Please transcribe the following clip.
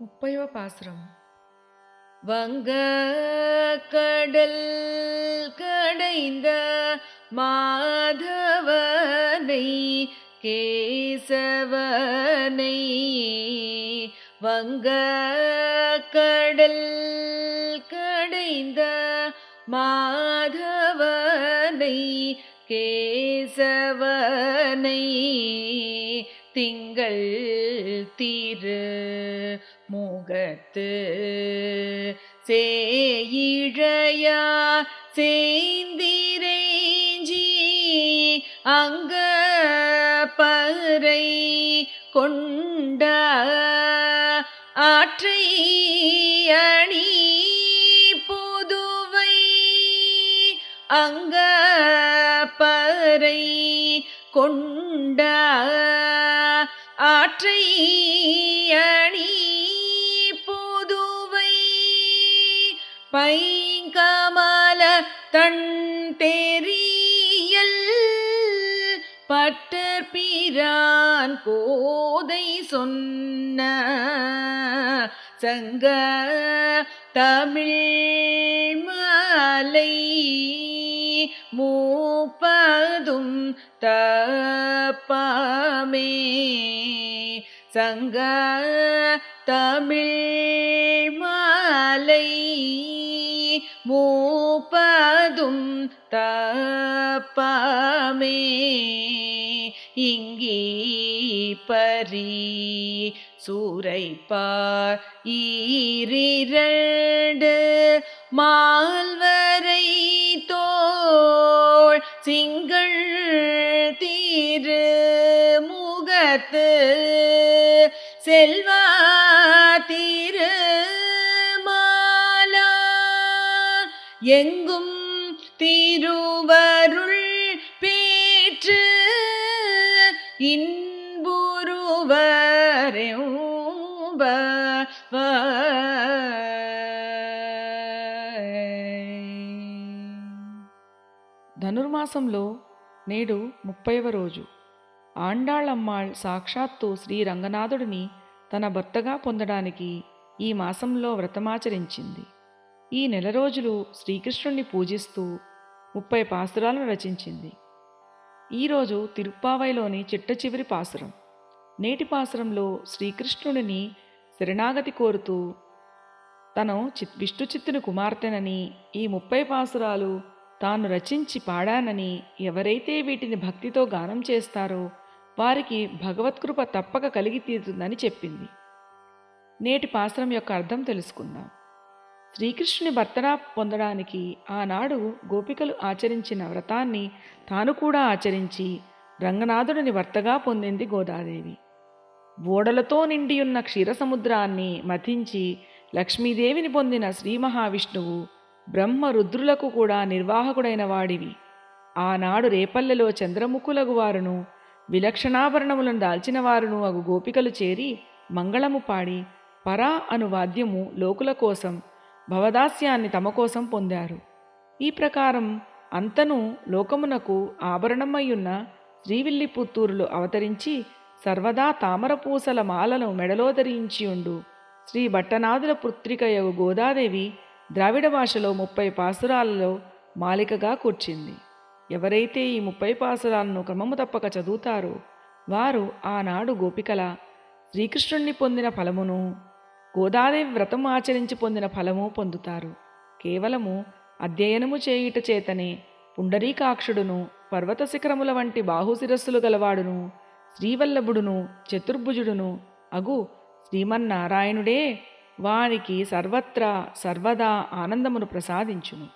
30వ பாசுரம். வங்க கடல் கடைந்த மாதவனை கேசவனை வங்க கடல் கடைந்த மாதவனை கேசவனை திங்கள் திரு முகத்து சேயிழையா சேந்திரேஞ்சி அங்க பறை கொண்ட ஆற்றை அணி புதுவை அங்க பறை கொண்ட ஆற்றை அணி புதுவை பைங்கமல தன் தெரியல் பட்டர்பிரான் கோதை சொன்ன சங்க தமிழ் மாலை மூப்பதும் தப்பாமே சங்க தமிழ் மாலை மூப்பதும் தப்பாமே இங்கி பரி சூரைப்பார் ஈரிரண்டு மால்வரை தோள் சிங்கள் தீரு முகத்து செல்வா திரு மாலா எங்கும் திருவருள் பேற்று இன்புருவரெம்ப ధనుర్మాసంలో నేడు 30వ రోజు. ఆండాళమ్మాళ్ సాక్షాత్తు శ్రీ రంగనాథుడిని తన భర్తగా పొందడానికి ఈ మాసంలో వ్రతమాచరించింది. ఈ నెల రోజులు శ్రీకృష్ణుణ్ణి పూజిస్తూ 30 పాసురాలను రచించింది. ఈరోజు తిరుప్పావైలోని చిట్ట చివరి పాసురం. నేటి పాసురంలో శ్రీకృష్ణుడిని శరణాగతి కోరుతూ తను విష్ణుచిత్తుని కుమార్తెనని, ఈ 30 పాసురాలు తాను రచించి పాడానని, ఎవరైతే వీటిని భక్తితో గానం చేస్తారో వారికి భగవత్కృప తప్పక కలిగి తీరుతుందని చెప్పింది. నేటి పాసురం యొక్క అర్థం తెలుసుకుందాం. శ్రీకృష్ణుని భర్తగా పొందడానికి ఆనాడు గోపికలు ఆచరించిన వ్రతాన్ని తాను కూడా ఆచరించి రంగనాథుడిని భర్తగా పొందింది గోదాదేవి. ఓడలతో నిండియున్న క్షీరసముద్రాన్ని మథించి లక్ష్మీదేవిని పొందిన శ్రీ మహావిష్ణువు బ్రహ్మ రుద్రులకు కూడా నిర్వాహకుడైన వాడివి. ఆనాడు రేపల్లెలో చంద్రముఖులగు వారును విలక్షణాభరణములను దాల్చిన వారును అగు గోపికలు చేరి మంగళము పాడి పరా అను వాద్యము లోకుల కోసం భవదాస్యాన్ని తమ కోసం పొందారు. ఈ ప్రకారం అంతను లోకమునకు ఆభరణమయ్యున్న శ్రీవిల్లిపుత్తూరులో అవతరించి సర్వదా తామరపూసల మాలను మెడలో ధరించియుండు శ్రీ భట్టనాథుల పుత్రికయగు గోదాదేవి ద్రావిడ భాషలో 30 పాసురాలలో మాలికగా కూర్చింది. ఎవరైతే ఈ 30 పాసురాలను క్రమము తప్పక చదువుతారో వారు ఆనాడు గోపికల శ్రీకృష్ణుణ్ణి పొందిన ఫలమును, గోదాదేవి వ్రతం ఆచరించి పొందిన ఫలము పొందుతారు. కేవలము అధ్యయనము చేయుట చేతనే పుండరీకాక్షుడును, పర్వత శిఖరముల వంటి బాహుశిరస్సులు గలవాడును, శ్రీవల్లభుడును, చతుర్భుజుడును అగు శ్రీమన్నారాయణుడే వారికి సర్వత్రా సర్వదా ఆనందమును ప్రసాదించును.